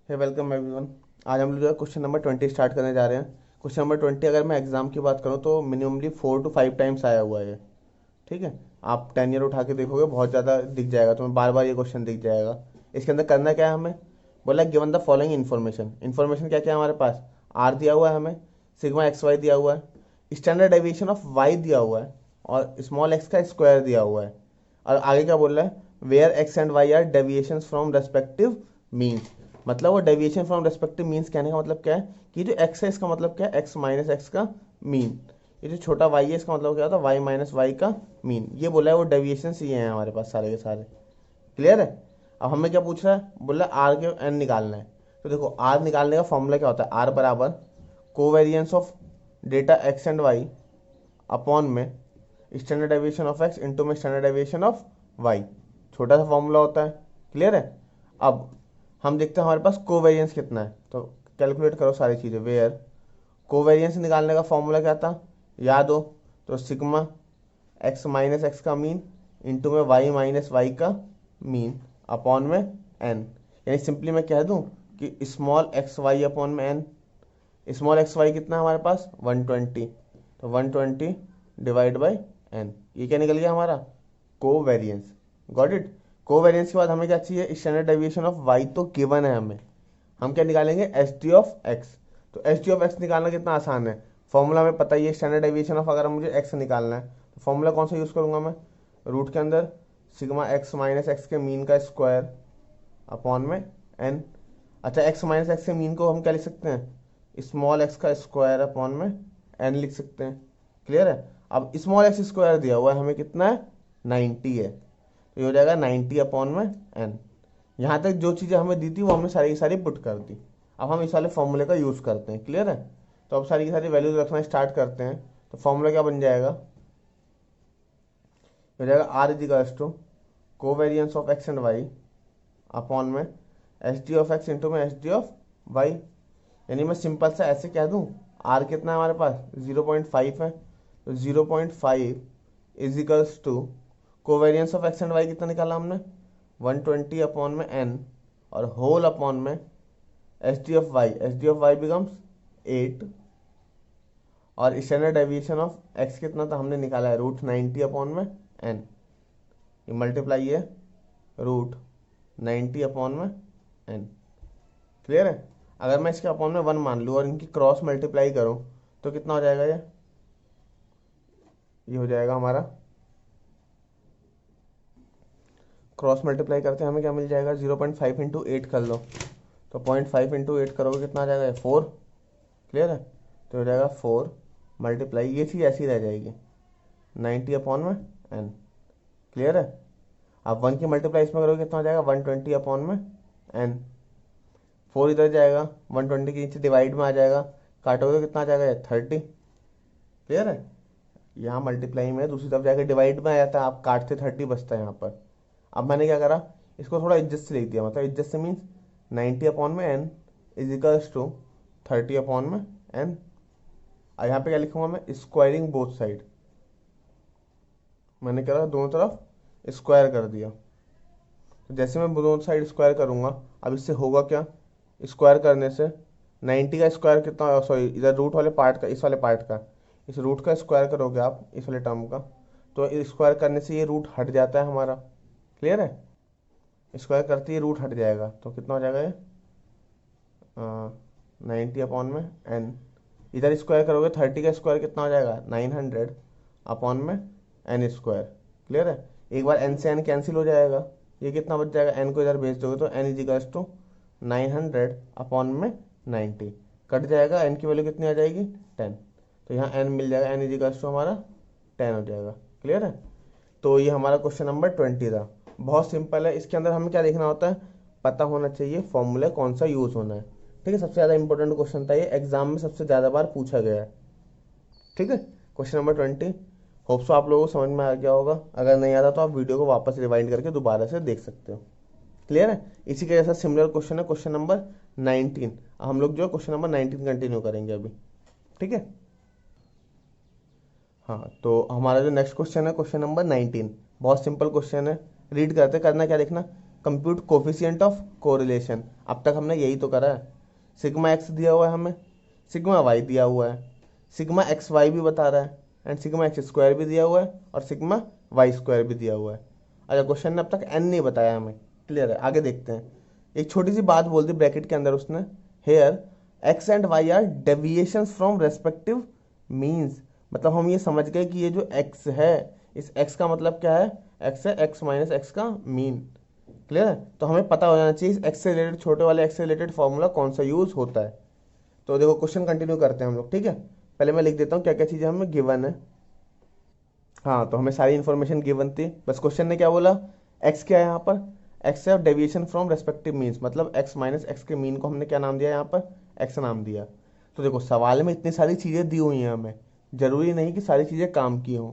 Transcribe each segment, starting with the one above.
हे welcome everyone. आज हम लोग जो है क्वेश्चन नंबर 20 स्टार्ट करने जा रहे हैं। क्वेश्चन नंबर 20 अगर मैं एग्जाम की बात करूँ तो मिनिममली 4 to 5 टाइम्स आया हुआ है। ठीक है। आप 10 ईयर उठा के देखोगे बहुत ज़्यादा दिख जाएगा, तुम्हें बार बार ये क्वेश्चन दिख जाएगा। इसके अंदर करना क्या है हमें, बोला given the following information. Information क्या क्या है हमारे पास, आर दिया हुआ है हमें, सिग्मा एक्स वाई दिया हुआ है, स्टैंडर्ड डेविएशन ऑफ वाई दिया हुआ है और स्मॉल एक्स का स्क्वायर दिया हुआ है। और आगे क्या बोल रहा है, where x and y are deviation from respective means. मतलब वो डेविएशन फ्रॉम रेस्पेक्टिव मीन्स कहने का मतलब क्या है कि जो एक्स है इसका मतलब क्या है, एक्स माइनस एक्स का मीन। ये जो छोटा वाई है इसका मतलब क्या होता है, वाई माइनस वाई का मीन। ये बोला है वो डेविएशन ये हैं हमारे पास सारे के सारे। क्लियर है। अब हमें क्या पूछ रहा है, बोला आर के एन निकालना है। तो देखो आर निकालने का फॉर्मूला क्या होता है, आर बराबर covariance of data x and y upon में standard deviation of x into में स्टैंडर्ड डेविएशन ऑफ वाई। छोटा सा फॉर्मूला होता है। क्लियर है। अब हम देखते हैं हमारे पास कोवेरियंस कितना है, तो कैलकुलेट करो सारी चीज़ें। वेयर कोवेरियंस निकालने का फॉर्मूला क्या था, याद हो तो सिग्मा एक्स माइनस एक्स का मीन इंटू में वाई माइनस वाई का मीन अपॉन में एन। यानी सिंपली मैं कह दूं कि स्मॉल एक्स वाई अपॉन में एन। स्मॉल एक्स वाई कितना है हमारे पास 120, तो 120 डिवाइड बाई एन। ये क्या निकल गया हमारा, कोवेरियंस। Got it. कोवेरियंस के बाद हमें क्या चाहिए, स्टैंडर्ड डेविएशन ऑफ वाई तो गिवन है हमें। हम क्या निकालेंगे, एस टी ऑफ एक्स। तो एस टी ऑफ एक्स निकालना कितना आसान है, फॉर्मूला हमें पता ही है स्टैंडर्ड डेविएशन ऑफ, अगर मुझे एक्स निकालना है तो फॉर्मूला कौन सा यूज़ करूंगा मैं, रूट के अंदर सिग्मा एक्स माइनस एक्स के मीन का स्क्वायर अपॉन में एन। अच्छा एक्स माइनस एक्स के मीन को हम क्या लिख सकते हैं, स्मॉल एक्स का स्क्वायर अपॉन में एन लिख सकते हैं। क्लियर है। अब स्मॉल एक्स स्क्वायर दिया हुआ है हमें कितना है, 90 है, तो ये हो जाएगा 90 अपॉन में एन। यहाँ तक जो चीज़ें हमें दी थी वो हमने सारी की सारी पुट कर दी। अब हम इस वाले फॉर्मूले का यूज़ करते हैं। क्लियर है। तो अब सारी की सारी वैल्यूज रखना स्टार्ट करते हैं। तो फॉर्मूला क्या बन जाएगा, हो जाएगा r is equals to covariance of x and y upon में h d of x into में एच डी ऑफ वाई। यानी मैं सिंपल सा ऐसे कह दूं, आर कितना है हमारे पास 0.5 है, तो 0.5 is equals to covariance of x and y कितना निकाला हमने 120 अपॉन में एन और होल अपॉन में h d of y. H d of y becomes 8 और स्टैंडर्ड डेविएशन ऑफ एक्स कितना था हमने निकाला है रूट 90 अपॉन में एन। ये मल्टीप्लाई है रूट 90 अपॉन में एन। क्लियर है। अगर मैं इसके अपॉन में 1 मान लूँ और इनकी क्रॉस मल्टीप्लाई करूँ तो कितना हो जाएगा, ये हो जाएगा हमारा, क्रॉस मल्टीप्लाई करते हैं हमें क्या मिल जाएगा, 0.5 इंटू 8 कर लो, तो 0.5 इंटू 8 करोगे कितना आ जाएगा 4। क्लियर है। तो हो जाएगा 4 मल्टीप्लाई, ये चीज़ ऐसी रह जाएगी 90 अपॉन में एन। क्लियर है। अब 1 की मल्टीप्लाई इसमें करोगे कितना हो जाएगा 120 अपॉन में एन। 4 इधर जाएगा 120 के नीचे डिवाइड में आ जाएगा, काटोगे तो कितना आ जाएगा 30। क्लियर है। यहाँ मल्टीप्लाई में दूसरी तरफ जाकर डिवाइड में आ जाता है, आप काटते 30 बचता है यहाँ पर। अब मैंने क्या करा, इसको थोड़ा इज्जत से लिख दिया, मतलब इज्जत से मीन्स 90 अपॉन में n is equals to 30 upon में एन। और यहाँ पे क्या लिखूंगा मैं, स्क्वायरिंग बोथ साइड। मैंने क्या करा, दोनों तरफ स्क्वायर कर दिया। तो जैसे मैं दोनों साइड स्क्वायर करूंगा, अब इससे होगा क्या, स्क्वायर करने से 90 का स्क्वायर कितना, सॉरी इधर रूट वाले पार्ट का, इस वाले पार्ट का, इस रूट का स्क्वायर करोगे आप इस वाले टर्म का, तो स्क्वायर करने से ये रूट हट जाता है हमारा। क्लियर है। स्क्वायर करते ही रूट हट जाएगा, तो कितना हो जाएगा ये 90 अपॉन में एन। इधर स्क्वायर करोगे 30 का स्क्वायर कितना हो जाएगा 900 अपॉन में एन स्क्वायर। क्लियर है। एक बार एन से एन कैंसिल हो जाएगा, ये कितना बच जाएगा, एन को इधर भेज दोगे तो n is equals to 900 upon में 90 कट जाएगा, एन की वैल्यू कितनी आ जाएगी 10। तो यहाँ एन मिल जाएगा, एन इज इक्वल्स टू हमारा 10 हो जाएगा। क्लियर है। तो ये हमारा क्वेश्चन नंबर 20 था। बहुत सिंपल है। इसके अंदर हमें क्या देखना होता है, पता होना चाहिए फॉर्मूला कौन सा यूज़ होना है। ठीक है। सबसे ज़्यादा इंपॉर्टेंट क्वेश्चन था ये, एग्जाम में सबसे ज़्यादा बार पूछा गया है। ठीक है। क्वेश्चन नंबर 20, होप सो आप लोगों को समझ में आ गया होगा। अगर नहीं आता तो आप वीडियो को वापस रिवाइंड करके दोबारा से देख सकते हो। क्लियर है। इसी के जैसा सिमिलर क्वेश्चन है क्वेश्चन नंबर 19। हम लोग जो है क्वेश्चन नंबर 19 कंटिन्यू करेंगे अभी। ठीक है। हाँ, तो हमारा जो नेक्स्ट क्वेश्चन है क्वेश्चन नंबर 19, बहुत सिंपल क्वेश्चन है। रीड करते, करना क्या देखना, कंप्यूट कोफिशिएंट ऑफ कोरिलेशन, अब तक हमने यही तो करा है। सिग्मा एक्स दिया हुआ है हमें, सिग्मा वाई दिया हुआ है, सिग्मा एक्स वाई भी बता रहा है, एंड सिग्मा एक्स स्क्वायर भी दिया हुआ है, और सिग्मा वाई स्क्वायर भी दिया हुआ है। अच्छा, क्वेश्चन ने अब तक एन नहीं बताया हमें, क्लियर है। आगे देखते हैं। एक छोटी सी बात बोल दी ब्रैकेट के अंदर उसने, here x and y are deviations from respective means, मतलब हम ये समझ गए कि ये जो एक्स है, इस एक्स का मतलब क्या है, एक्स है एक्स माइनस एक्स का मीन, क्लियर है। तो हमें पता हो जाना चाहिए इस एक्स से रिलेटेड, छोटे वाले एक्स से रिलेटेड फॉर्मूला कौन सा यूज होता है। तो देखो क्वेश्चन कंटिन्यू करते हैं हम लोग, ठीक है। पहले मैं लिख देता हूँ क्या क्या चीज़ें हमें गिवन है। हाँ, तो हमें सारी इन्फॉर्मेशन गिवन थी, बस क्वेश्चन ने क्या बोला, एक्स क्या है यहाँ पर, एक्स है डेविएशन फ्रॉम रेस्पेक्टिव मीन्स, मतलब एक्स माइनस एक्स के मीन को हमने क्या नाम दिया यहाँ पर, एक्स नाम दिया। तो देखो सवाल में इतनी सारी चीज़ें दी हुई हैं हमें, जरूरी नहीं कि सारी चीज़ें काम की हों।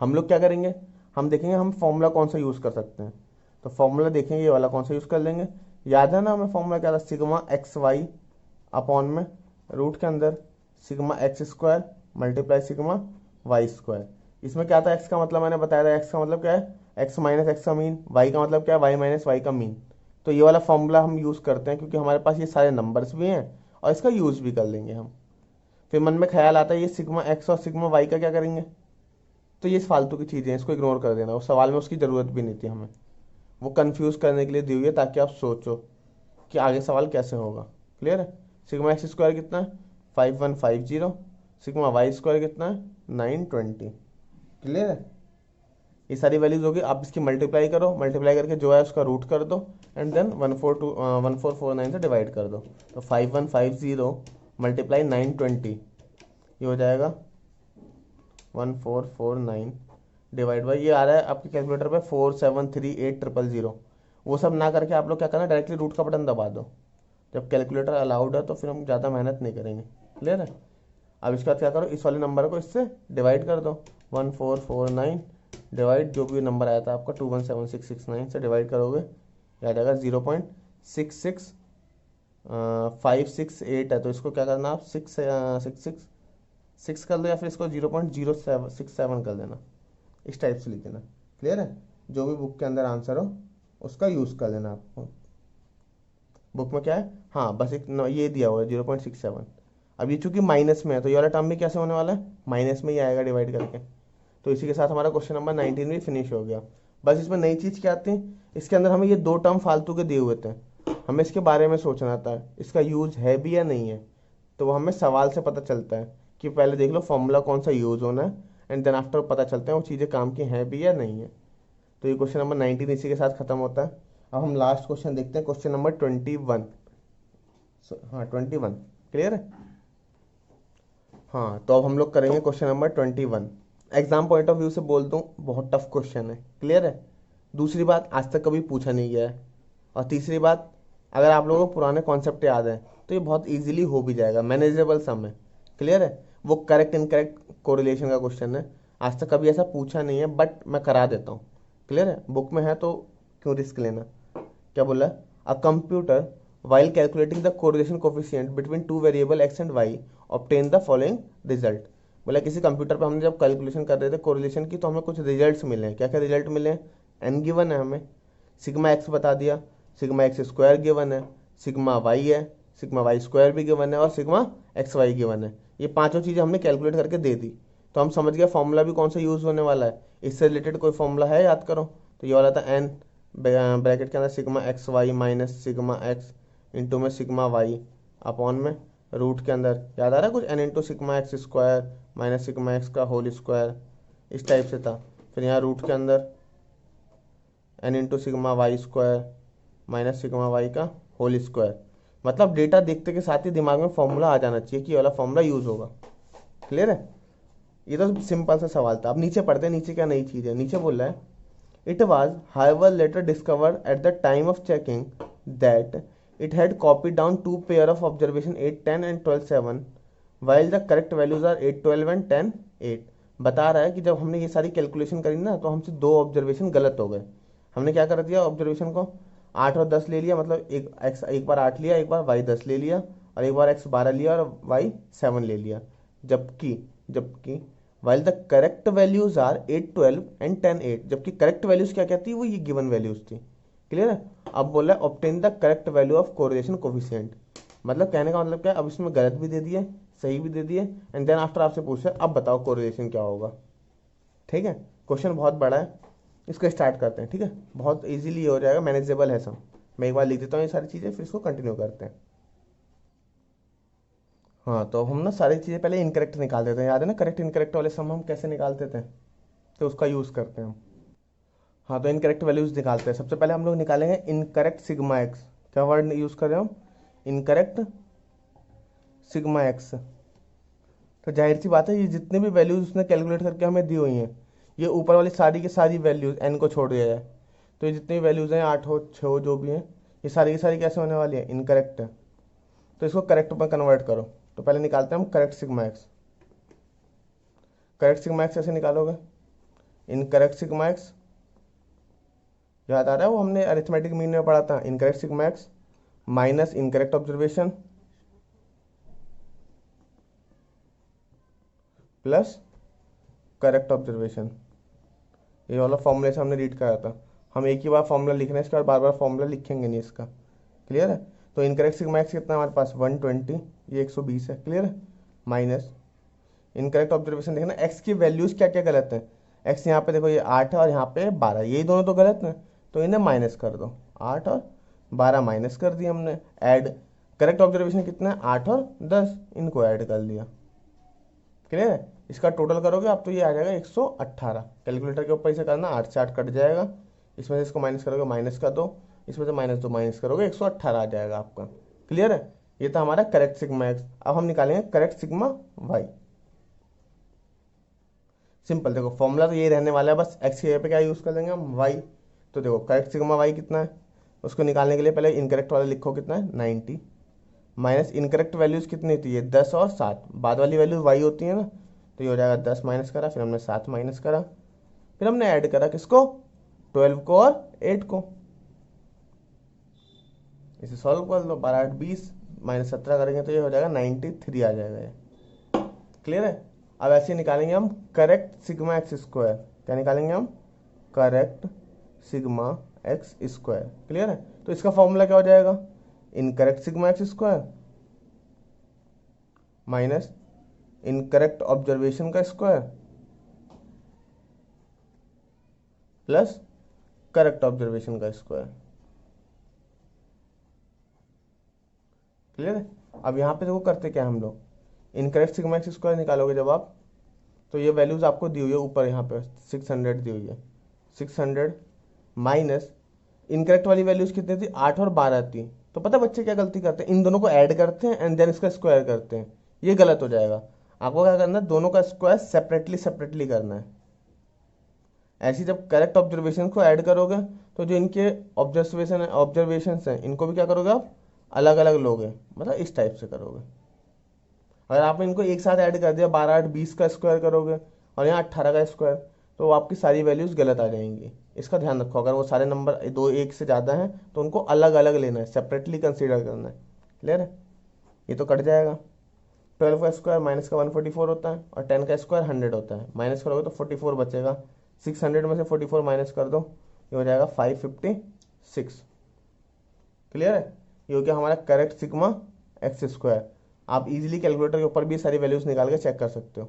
हम लोग क्या करेंगे, हम देखेंगे हम फॉर्मूला कौन सा यूज़ कर सकते हैं। तो फॉर्मूला देखेंगे ये वाला कौन सा यूज़ कर लेंगे। याद है ना हमें फॉर्मूला क्या था, सिग्मा एक्स वाई अपॉन में रूट के अंदर sigma x square multiply sigma y square. इसमें क्या था, एक्स का मतलब मैंने बताया था, एक्स का मतलब क्या है, एक्स माइनस एक्स का मीन, वाई का मतलब क्या है, वाई माइनस वाई का मीन। तो ये वाला फॉर्मूला हम यूज़ करते हैं क्योंकि हमारे पास ये सारे नंबर्स भी हैं और इसका यूज़ भी कर लेंगे हम। फिर मन में ख्याल आता है ये सिग्मा एक्स और सिग्मा वाई का क्या करेंगे, तो ये फालतू की चीज़ें हैं, इसको इग्नोर कर देना, उस सवाल में उसकी ज़रूरत भी नहीं थी हमें, वो कन्फ्यूज़ करने के लिए दी हुई है ताकि आप सोचो कि आगे सवाल कैसे होगा, क्लियर है। सिग्मा एक्स स्क्वायर कितना है, 5150, सिग्मा वाई स्क्वायर कितना है, 920, क्लियर है। ये सारी वैल्यूज होगी, आप इसकी मल्टीप्लाई करो, मल्टीप्लाई करके जो है उसका रूट कर दो, एंड देन 1449 से डिवाइड कर दो। तो 5150 मल्टीप्लाई 920, ये हो जाएगा 1449 डिवाइड बाई, ये आ रहा है आपके कैलकुलेटर पे 4738,000। वो सब ना करके आप लोग क्या करना, डायरेक्टली रूट का बटन दबा दो। जब कैलकुलेटर अलाउड है तो फिर हम ज़्यादा मेहनत नहीं करेंगे, क्लियर है। अब इसके बाद क्या करो, इस वाले नंबर को इससे डिवाइड कर दो, 1449 डिवाइड जो भी नंबर आया था आपका 217669 से डिवाइड करोगे, ये आ जाएगा 0.66568 है। तो इसको क्या करना, आप 6 कर दो, या फिर इसको 0.0767 कर देना, इस टाइप से लिख देना, क्लियर है। जो भी बुक के अंदर आंसर हो उसका यूज़ कर लेना आपको। बुक में क्या है, हाँ बस एक ये दिया हुआ है 0.67। अब ये चूंकि माइनस में है तो ये वाला टर्म भी कैसे होने वाला है, माइनस में ही आएगा डिवाइड करके। तो इसी के साथ हमारा क्वेश्चन नंबर 19 भी फिनिश हो गया। बस इसमें नई चीज़ क्या आती है, इसके अंदर हमें ये दो टर्म फालतू के दिए हुए थे, हमें इसके बारे में सोचना था इसका यूज है भी या नहीं है। तो वो हमें सवाल से पता चलता है कि पहले देख लो फॉर्मूला कौन सा यूज होना है, एंड देन आफ्टर पता चलता है वो चीज़ें काम की हैं भी या नहीं है। तो ये क्वेश्चन नंबर 19 इसी के साथ खत्म होता है। अब हम लास्ट क्वेश्चन देखते हैं, क्वेश्चन नंबर 21। हाँ 21, क्लियर है। हाँ तो अब हम लोग करेंगे question number 21। Exam point of view से बोल दूँ, बहुत टफ क्वेश्चन है, क्लियर है। दूसरी बात, आज तक कभी पूछा नहीं गया है। और तीसरी बात, अगर आप लोगों को पुराने कॉन्सेप्ट याद हैं तो ये बहुत इजीली हो भी जाएगा, मैनेजेबल सम है, क्लियर है। वो करेक्ट इनकरेक्ट कोरिलेशन का क्वेश्चन है, आज तक कभी ऐसा पूछा नहीं है, बट मैं करा देता हूँ, क्लियर है। बुक में है तो क्यों रिस्क लेना। क्या बोला, a computer while calculating the correlation coefficient between two variable x and y obtain the following result। बोला किसी कंप्यूटर पे हमने जब कैलकुलेशन कर रहे थे कोरिलेशन की तो हमें कुछ रिजल्ट्स मिले हैं। क्या क्या रिजल्ट मिले हैं, एन गिवन है हमें, सिग्मा एक्स बता दिया, सिग्मा एक्स स्क्वायर गिवन है, सिग्मा वाई है, सिग्मा वाई स्क्वायर भी गिवन है, और सिग्मा एक्स वाई गिवन है। ये पांचों चीज़ें हमने कैलकुलेट करके दे दी। तो हम समझ गए फॉर्मूला भी कौन सा यूज़ होने वाला है, इससे रिलेटेड कोई फॉर्मूला है याद करो। तो ये वाला था एन ब्रैकेट के अंदर sigma x y minus sigma x into में सिग्मा वाई अपॉन में रूट के अंदर, याद आ रहा है कुछ, n into sigma x square minus sigma x का होल स्क्वायर, इस टाइप से था। फिर यहाँ रूट के अंदर n into sigma y square minus sigma y का होल स्क्वायर। मतलब डेटा देखते के साथ ही दिमाग में फॉर्मूला आ जाना चाहिए कि ये वाला फॉर्मूला यूज़ होगा, क्लियर है। ये तो सिंपल सा सवाल था। अब नीचे पढ़ते हैं, नीचे क्या नई चीज़ है। नीचे बोल रहा है, it was however later discovered at the time of checking that it had copied down two pair of observation 8 10 and 12 7 while the correct values are 8 12 and 10 8। बता रहा है कि जब हमने ये सारी कैलकुलेशन करी ना तो हमसे दो ऑब्जर्वेशन गलत हो गए। हमने क्या कर दिया, ऑब्जर्वेशन को 8 और 10 ले लिया, मतलब एक बार 8 लिया, एक बार वाई 10 ले लिया, और एक बार एक्स 12 लिया और वाई 7 ले लिया। जबकि जबकि while the correct values are 8 12 and 10 8, जबकि करेक्ट वैल्यूज क्या कहती है, वो ये गिवन वैल्यूज थी। क्लियर है। अब बोला है obtain the correct value of correlation coefficient, मतलब कहने का मतलब क्या है, अब इसमें गलत भी दे दिए, सही भी दे दिए, एंड देन आफ्टर आपसे पूछा अब बताओ कोरिलेशन क्या होगा। ठीक है, क्वेश्चन बहुत बड़ा है, इसको स्टार्ट करते हैं। ठीक है, बहुत इजीली हो जाएगा, मैनेजेबल है सब। मैं एक बार लिख देता हूँ ये सारी चीज़ें, फिर इसको कंटिन्यू करते हैं। हाँ, तो हम ना सारी चीज़ें पहले इनकरेक्ट निकाल देते हैं, याद है ना करेक्ट इनकरेक्ट वाले सम हम कैसे निकालते थे, तो उसका यूज़ करते हैं हम। हाँ, तो इनकरेक्ट वैल्यूज निकालते हैं। सबसे पहले हम लोग निकालेंगे इनकरेक्ट सिग्मा एक्स। क्या वर्ड यूज़ कर रहे हो हम, इनकरेक्ट सिग्मा एक्स। तो जाहिर सी बात है, ये जितने भी वैल्यूज उसने कैलकुलेट करके हमें दी हुई हैं, ये ऊपर वाली सारी की सारी वैल्यूज एन को छोड़ दिया जाए, तो ये जितनी भी वैल्यूज हैं 8 हो 6 हो जो भी हैं, ये सारी की सारी कैसे होने वाली है, इनकरेक्ट है। तो इसको करेक्ट में कन्वर्ट करो। तो पहले निकालते हैं हम correct sigma x. Correct sigma x कैसे निकालोगे, इनकरेक्ट सिग्मा एक्स, याद आ रहा है वो हमने अरिथमेटिक मीन में पढ़ा था, incorrect sigma x minus incorrect observation plus correct observation. ये वाला फॉर्मूला से हमने रीड करा था। हम एक ही बार फॉर्मूला लिखना है, इसके बाद बार बार फॉर्मूला लिखेंगे नहीं इसका। क्लियर है। तो इनकरेक्ट सिग्मा एक्स कितना है हमारे पास 120, ये 120 है। क्लियर है, माइनस इनकरेक्ट ऑब्जर्वेशन। देखना एक्स की वैल्यूज क्या क्या गलत है। एक्स यहाँ पे देखो ये 8 है और यहाँ पे 12, यही दोनों तो गलत है, तो इन्हें माइनस कर दो। 8 और 12 माइनस कर दिया हमने, ऐड। करेक्ट ऑब्जर्वेशन कितना है 8 और 10, इनको ऐड कर दिया। क्लियर है, इसका टोटल करोगे आप तो ये आ जाएगा 118। कैलकुलेटर के ऊपर इसे करना, 8 से 8 कट जाएगा, इसमें से इसको माइनस करोगे माइनस का 2, इसमें से माइनस 2 माइनस करोगे 118 आ जाएगा आपका। क्लियर है, ये था हमारा करेक्ट सिग्मा एक्स। अब हम निकालेंगे करेक्ट सिग्मा वाई। सिंपल, देखो फॉर्मूला तो ये रहने वाला है, बस एक्स की जगह पे क्या यूज़ कर देंगे हम, वाई। तो देखो करेक्ट सिग्मा वाई कितना है, उसको निकालने के लिए पहले इनकरेक्ट वाला लिखो, कितना है 90, माइनस इनकरेक्ट वैल्यूज़ कितनी थी, ये 10 और 7, बाद वाली वैल्यूज वाई होती है ना, तो ये हो जाएगा 10 माइनस करा, फिर हमने 7 माइनस करा, फिर हमने ऐड करा किसको, 12 को और 8 को। इसे सॉल्व कर लो, 12 8 20 माइनस 17 करेंगे तो ये हो जाएगा 93 आ जाएगा ये। क्लियर है। अब ऐसे निकालेंगे हम करेक्ट सिग्मा एक्स स्क्वायर। क्या निकालेंगे हम, correct sigma x square. Clear है, तो इसका फॉर्मूला क्या हो जाएगा, incorrect sigma x square minus incorrect observation का स्क्वायर प्लस करेक्ट ऑब्जर्वेशन का स्क्वायर। क्लियर है। अब यहाँ पे देखो करते क्या हम लोग, इनकरेक्ट सिग्मा एक्स स्क्वायर निकालोगे जब आप, तो ये वैल्यूज आपको दी हुई है ऊपर, यहाँ पे 600 दी हुई है, 600 माइनस इनकरेक्ट वाली वैल्यूज कितनी थी, 8 और 12 थी। तो पता बच्चे क्या गलती करते हैं, इन दोनों को ऐड करते हैं एंड देन इसका स्क्वायर करते हैं, ये गलत हो जाएगा। आपको क्या करना है, दोनों का स्क्वायर सेपरेटली सेपरेटली करना है। ऐसी जब करेक्ट ऑब्जर्वेशन को ऐड करोगे, तो जो इनके ऑब्जर्वेशन हैं इनको भी क्या करोगे आप, अलग अलग लोगे, मतलब इस टाइप से करोगे। अगर आपने इनको एक साथ ऐड कर दिया, 12 8 20 का स्क्वायर करोगे और यहाँ 18 का स्क्वायर, तो आपकी सारी वैल्यूज गलत आ जाएंगी। इसका ध्यान रखो, अगर वो सारे नंबर दो एक से ज़्यादा हैं तो उनको अलग अलग लेना है, सेपरेटली कंसीडर करना है। क्लियर है, ये तो कट जाएगा। 12 का स्क्वायर माइनस का 144 होता है और 10 का स्क्वायर 100 होता है, माइनस करोगे तो 44 बचेगा। 600 में से 44 माइनस कर दो, ये हो जाएगा 556। क्लियर है, ये हो गया हमारा करेक्ट सिग्मा एक्स स्क्वायर। आप इजीली कैलकुलेटर के ऊपर भी सारी वैल्यूज निकाल के चेक कर सकते हो।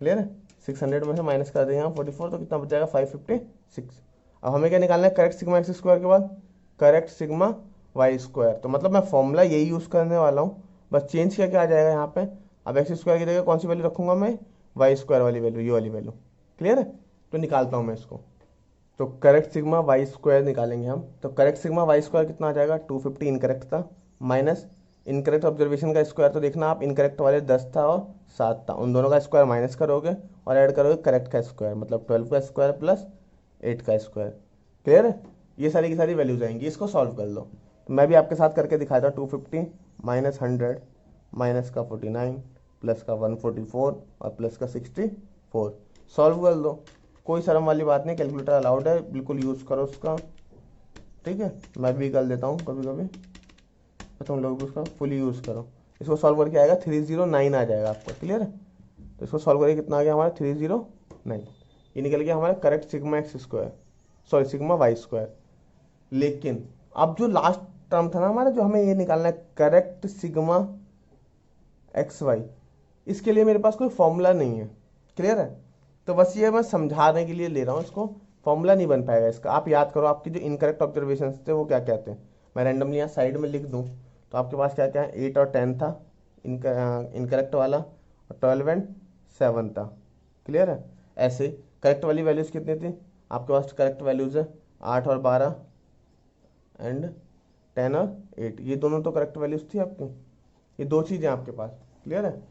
क्लियर है, 600 में से माइनस कर देंगे हम 44, तो कितना बच जाएगा 556। अब हमें क्या निकालना है, करेक्ट सिग्मा एक्स स्क्वायर के बाद करेक्ट सिग्मा वाई स्क्वायर। तो मतलब मैं फॉर्मूला यही यूज़ करने वाला हूँ, बस चेंज क्या क्या आ जाएगा यहाँ पे। अब एक्स स्क्वायर की जगह कौन सी वैल्यू रखूंगा मैं, वाई स्क्वायर वाली वैल्यू, ये वाली वैल्यू। क्लियर है, तो निकालता हूँ मैं इसको। तो करेक्ट सिग्मा वाई स्क्वायर निकालेंगे हम, तो करेक्ट सिग्मा वाई स्क्वायर कितना आ जाएगा, 250 इनकरेक्ट था, माइनस इनकरेक्ट ऑब्जर्वेशन का स्क्वायर, तो देखना आप इनकरेक्ट वाले 10 था और 7 था, उन दोनों का स्क्वायर माइनस करोगे और ऐड करोगे करेक्ट का स्क्वायर, मतलब 12 का स्क्वायर प्लस 8 का स्क्वायर। क्लियर है, ये सारी की सारी वैल्यूज आएंगी, इसको सॉल्व कर लो। तो मैं भी आपके साथ करके दिखाता हूँ। 250 माइनस 100 माइनस का 49 प्लस का 144 और प्लस का 64, सॉल्व कर दो। कोई शर्म वाली बात नहीं, कैलकुलेटर अलाउड है, बिल्कुल यूज़ करो उसका। ठीक है, मैं भी कर देता हूँ कभी कभी, तो तुम लोग भी उसका फुली यूज़ करो। इसको सॉल्व करके आएगा 309 आ जाएगा आपको। क्लियर है, तो इसको सॉल्व करके कितना आ गया हमारा 309, ये निकल गया हमारा correct sigma x square, sorry sigma y square. लेकिन अब जो लास्ट टर्म था ना हमारा, जो हमें ये निकालना है करेक्ट सिग्मा एक्स वाई, इसके लिए मेरे पास कोई फॉर्मूला नहीं है। क्लियर है? तो बस ये मैं समझाने के लिए ले रहा हूँ इसको, फॉर्मूला नहीं बन पाएगा इसका। आप याद करो आपकी जो इनकरेक्ट ऑब्जर्वेशन थे वो क्या कहते हैं, मैं रैंडमली यहाँ साइड में लिख दूँ। तो आपके पास क्या क्या है, 8 और 10 था इनकरेक्ट वाला, और 12 एंड 7 था। क्लियर है? ऐसे करेक्ट वाली वैल्यूज़ कितनी थी आपके पास, करेक्ट वैल्यूज़ है 8 और 12 एंड 10 और 8, ये दोनों तो करेक्ट वैल्यूज़ थी आपकी, ये दो चीज़ें आपके पास। क्लियर है?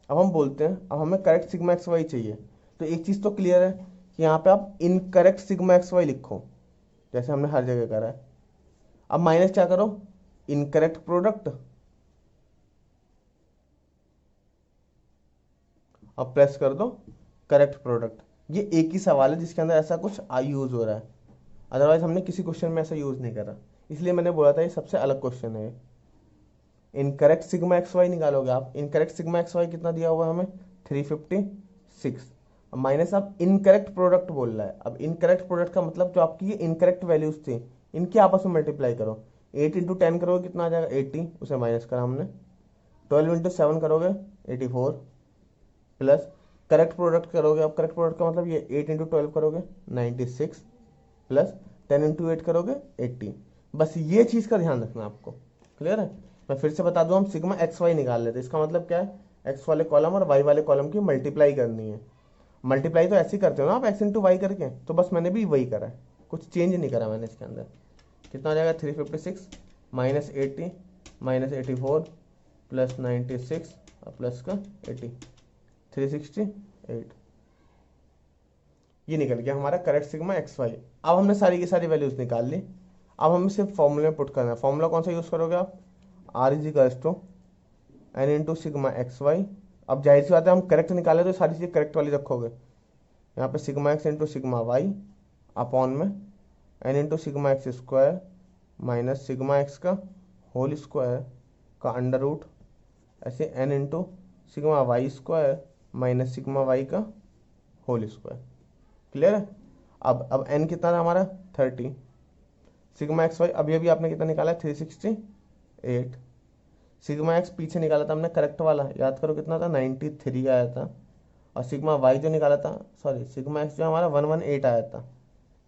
अब हम बोलते हैं अब हमें करेक्ट सिग्मा एक्स वाई चाहिए। तो एक चीज़ तो क्लियर है कि यहाँ पे आप इनकरेक्ट सिग्मा एक्स वाई लिखो, जैसे हमने हर जगह करा है। अब माइनस क्या करो, इनकरेक्ट प्रोडक्ट, अब प्रेस कर दो करेक्ट प्रोडक्ट। ये एक ही सवाल है जिसके अंदर ऐसा कुछ यूज हो रहा है, अदरवाइज हमने किसी क्वेश्चन में ऐसा यूज नहीं करा, इसलिए मैंने बोला था ये सबसे अलग क्वेश्चन है। इनकरेक्ट सिग्मा एक्स वाई निकालोगे आप, इनकरेक्ट सिग्मा एक्स वाई कितना दिया हुआ है हमें, 356। अब माइनस आप इनकरेक्ट प्रोडक्ट बोल रहा है। अब इनकरेक्ट प्रोडक्ट का मतलब जो आपकी ये इनकरेक्ट वैल्यूज थी इनके आपस में मल्टीप्लाई करो, 8 इंटू 10 करोगे कितना आ जाएगा 80, उसे माइनस करा हमने। 12 इंटू 7 करोगे 84, प्लस करेक्ट प्रोडक्ट करोगे, अब करेक्ट प्रोडक्ट का मतलब ये 8 इंटू 12 करोगे 96, प्लस 10 इंटू 8 करोगे 80। बस ये चीज़ का ध्यान रखना आपको। क्लियर है? मैं फिर से बता दूं, हम सिग्मा एक्स वाई निकाल लेते, इसका मतलब क्या है, एक्स वाले कॉलम और वाई वाले कॉलम की मल्टीप्लाई करनी है। मल्टीप्लाई तो ऐसे ही करते हो ना आप, एक्स इंटू वाई करके, तो बस मैंने भी वही करा है, कुछ चेंज नहीं करा मैंने इसके अंदर। कितना आ जाएगा 356 माइनस 80 माइनस 84 प्लस 96 और प्लस का 80, 368। ये निकल गया हमारा करेक्ट सिग्मा एक्स वाई। अब हमने सारी की सारी वैल्यूज निकाल ली, अब हमें सिर्फ फॉर्मूले में पुट करना है। फॉर्मूला कौन सा यूज़ करोगे आप, r is equals to n into sigma x y. अब जाहिर सी बात है हम करेक्ट निकाले तो सारी चीज़ें करेक्ट वाली रखोगे, यहाँ पे sigma x into sigma y upon में n into sigma x square minus sigma x का होल स्क्वायर का अंडर रूट, ऐसे n into sigma y square minus sigma y का होल स्क्वायर। क्लियर है? अब एन कितना था हमारा 30, सिग्मा एक्स वाई अभी अभी आपने कितना निकाला है 368, सिग्मा एक्स पीछे निकाला था हमने करेक्ट वाला, याद करो कितना था 93 आया था, और सिग्मा वाई जो निकाला था, सॉरी सिग्मा एक्स जो हमारा 118 आया था,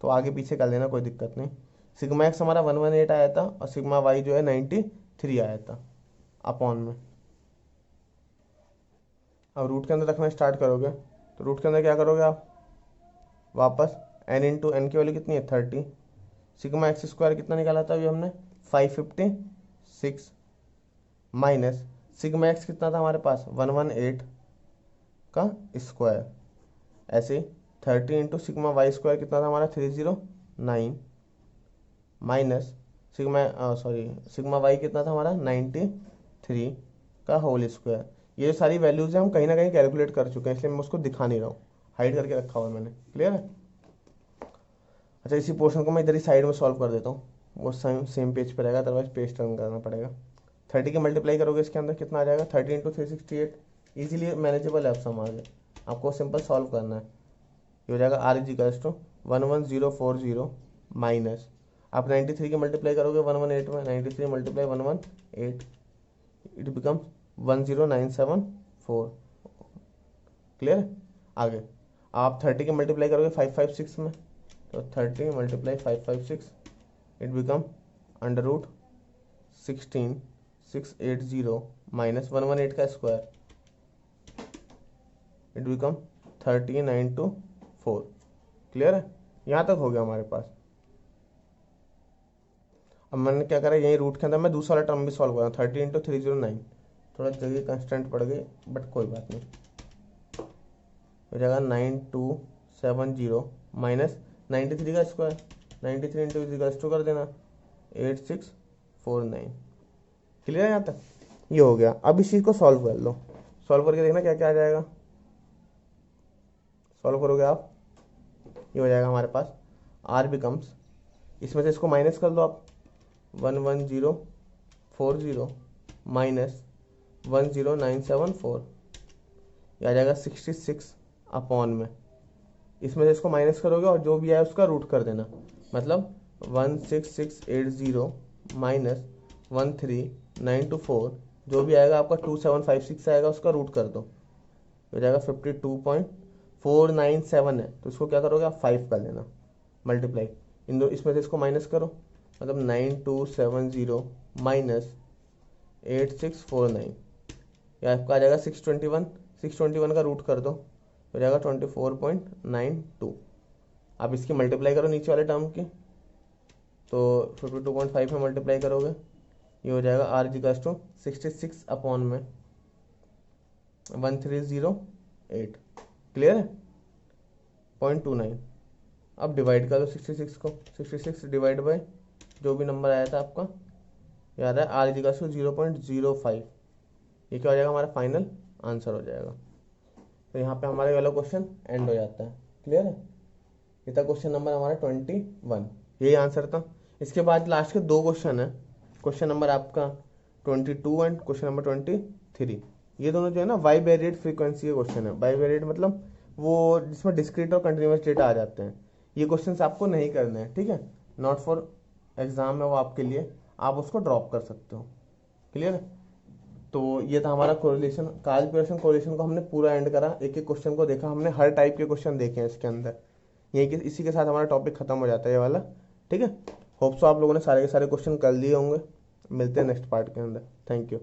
तो आगे पीछे कर लेना कोई दिक्कत नहीं। सिग्मा एक्स हमारा 118 आया था और सिग्मा वाई जो है 93 आया था अपॉन में। अब रूट के अंदर रखना स्टार्ट करोगे तो रूट के अंदर क्या करोगे आप, वापस एन इंटू एन की वैल्यू कितनी है 30, सिग्मा एक्स स्क्वायर कितना निकाला था अभी हमने 556, माइनस सिग्मा एक्स कितना था हमारे पास 118 का स्क्वायर, ऐसे 30 इंटू सिग्मा वाई स्क्वायर कितना था हमारा 309, माइनस सिग्मा वाई कितना था हमारा 93 का होल स्क्वायर। ये सारी वैल्यूज है हम कहीं ना कहीं कैलकुलेट कर चुके हैं, इसलिए मैं उसको दिखा नहीं रहा हूँ, हाइड करके रखा हुआ है मैंने। क्लियर है? अच्छा, इसी पोर्शन को मैं इधर ही साइड में सॉल्व कर देता हूँ, वो सेम पेज पर रहेगा, अदरवाइज पेज टर्न करना पड़ेगा। 30 की मल्टीप्लाई करोगे इसके अंदर कितना आ जाएगा 30 इंटू 368, ईजिली मैनेजेबल है, अब सम आगे आपको सिंपल सॉल्व करना है। ये हो जाएगा r is equals to 11040 minus, आप 93 की मल्टीप्लाई करोगे 118 में, 93 मल्टीप्लाई 118, इट बिकम्स 10974। क्लियर है? आगे आप 30 की मल्टीप्लाई करोगे 556 में, तो 30 multiply 556 it become under root 16680 minus 118 का स्क्वायर, इट बिकम 3924। क्लियर है? यहाँ तक हो गया हमारे पास। अब मैंने क्या करा, यही रूट के अंदर मैं दूसरा वाला टर्म भी सॉल्व करा, 30 इंटू 309, थोड़ा जगह कंस्टेंट पड़ गई बट कोई बात नहीं, हो जाएगा 9270 माइनस 93 का स्क्वायर, 93 इंटू इक्वल्स टू कर देना 8649। क्लियर है यहाँ तक? ये हो गया। अब इस चीज़ को सॉल्व कर लो, सॉल्व करके देखना क्या क्या आ जाएगा। सॉल्व करोगे आप, ये हो जाएगा हमारे पास आर बिकम्स, इसमें से इसको माइनस कर दो आप, 11040 माइनस 10974, यह आ जाएगा 66 अपॉन में, इसमें से इसको माइनस करोगे और जो भी आए उसका रूट कर देना, मतलब 16680 माइनस 13924, जो भी आएगा आपका 2756 आएगा, उसका रूट कर दो, हो जाएगा 52.497 है। तो इसको क्या करोगे आप 5 कर लेना मल्टीप्लाई, इन दो इसमें से इसको माइनस करो, मतलब 9270 माइनस 8649, या आपका आ जाएगा 621, 621 का रूट कर दो, हो जाएगा 24.92। आप इसकी मल्टीप्लाई करो नीचे वाले टर्म की, तो 52.5 में मल्टीप्लाई करोगे, ये हो जाएगा आर जी कास टू 66 अपॉन में 1308, क्लियर है, 0.29। अब डिवाइड कर दो 66 को, 66 डिवाइड बाई जो भी नंबर आया था आपका, याद है आर जी कास टू 0.05, ये क्या हो जाएगा हमारा फाइनल आंसर हो जाएगा। तो यहाँ पे हमारे वाला क्वेश्चन एंड हो जाता है, क्लियर है। ये था क्वेश्चन नंबर हमारा 21, यही आंसर था। इसके बाद लास्ट के 2 क्वेश्चन है, क्वेश्चन नंबर आपका 22 एंड क्वेश्चन नंबर 23। ये दोनों जो है ना वाई वेरिएट फ्रीक्वेंसी के क्वेश्चन है। वाई वेरिएट मतलब वो जिसमें डिस्क्रीट और कंटिन्यूस डेटा आ जाते हैं। ये क्वेश्चन आपको नहीं करने हैं, ठीक है, नॉट फॉर एग्जाम है वो आपके लिए, आप उसको ड्रॉप कर सकते हो, क्लियर है। तो ये था हमारा कोरिलेशन, काज पियर्सन कोरिलेशन को हमने पूरा एंड करा, एक एक क्वेश्चन को देखा हमने, हर टाइप के क्वेश्चन देखे हैं इसके अंदर। यही कि इसी के साथ हमारा टॉपिक खत्म हो जाता है ये वाला, ठीक है। होप सो आप लोगों ने सारे के सारे क्वेश्चन कर लिए होंगे। मिलते हैं नेक्स्ट पार्ट के अंदर। Thank you.